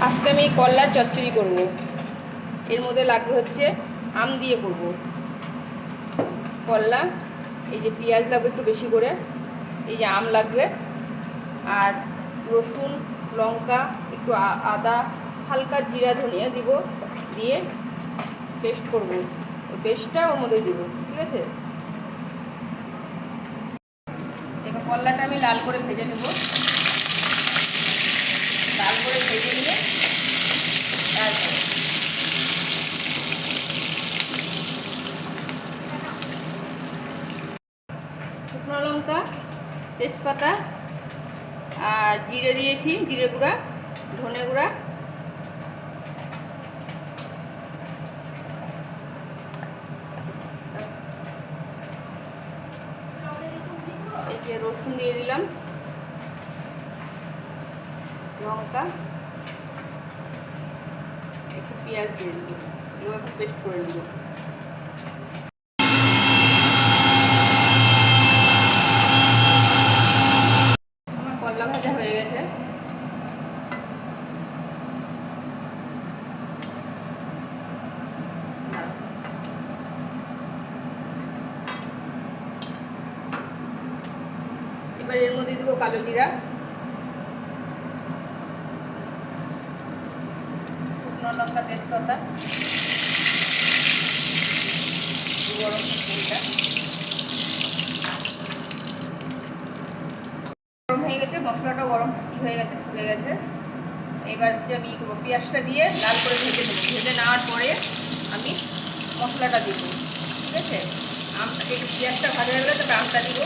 আজকে আমি করলার চচ্চড়ি করব। এর মধ্যে লাগবে হচ্ছে আম দিয়ে করব করলা। এই যে পেঁয়াজ লাগবে একটু বেশি করে, এই যে আম লাগবে, আর রসুন, লঙ্কা, একটু আদা, হালকা জিরা ধনিয়া দিব, দিয়ে পেস্ট করব। ওই পেস্টটা ওর মধ্যে দিব, ঠিক আছে। এবার করলাটা আমি লাল করে ভেজে নেব। লাল করে ভেজে নিয়ে তারপরে শুকনো লঙ্কা, তেজপাতা আর জিরে দিয়েছি, জিরে গুঁড়া, ধনে গুঁড়া, এই যে রসুন দিয়ে দিলাম, লঙ্কা, একটু পেঁয়াজ দিয়ে দিব, এবার পেস্ট করে নেব। আমার করলা ভাজা হয়ে গেছে। এবার এর মধ্যে দিব কালো জিরা, শুকনো লঙ্কা, তেজপাতা, গরম মশলা। গরম হয়ে গেছে, মশলাটাও গরম হয়ে গেছে, ফুটে গেছে। এবার যে আমি পেঁয়াজটা দিয়ে লাল করে ভেজে নেব। ভেজে নেওয়ার পরে আমি মশলাটা দিব, ঠিক আছে। আমটা একটু পেঁয়াজটা ভাজা হয়ে গেলে তবে আমটা দিব।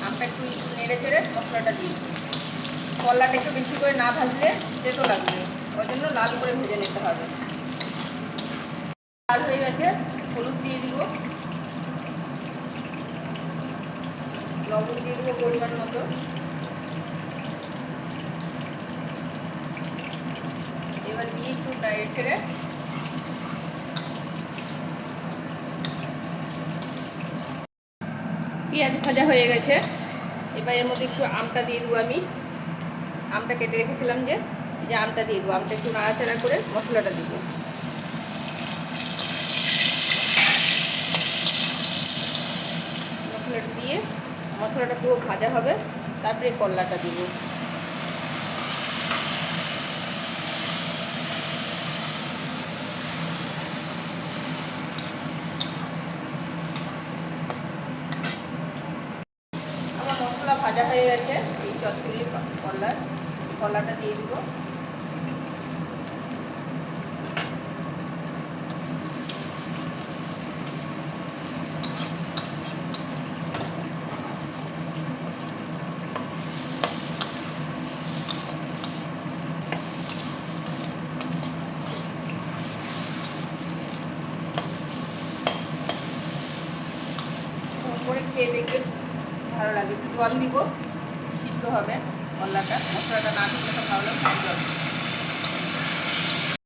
আমটা একটু নেড়ে চেড়ে মশলাটা দিয়ে দিব। করলাটা একটু বেশি করে না ভাজলে তেতো লাগবে, ওই জন্য লাল করে ভেজে নিতে হবে। লাল হয়ে গেছে, হলুদ দিয়ে দিব, লবণ দিয়ে দিব পরিমাণ মতো। এবার দিয়ে একটু নেড়ে চেড়ে পেঁয়াজ ভাজা হয়ে গেছে। এবার এর মধ্যে একটু আমটা দিয়ে দেবো। আমি আমটা কেটে রেখেছিলাম, যে আমটা দিয়ে দেবো। আমটা একটু নাড়াচাড়া করে মশলাটা দিব। মশলাটা দিয়ে মশলাটা পুরো ভাজা হবে, তারপরে করলাটা দিব। আমার মশলা ভাজা হয়ে গেছে। এই চচ্চড়ি করলাটা দিয়ে দিব। করে খেয়ে দেখবে ভালো লাগে। জল দিব, সিদ্ধ হবে করলাটা। মশলাটা না দিলে তো ভালো লাগে।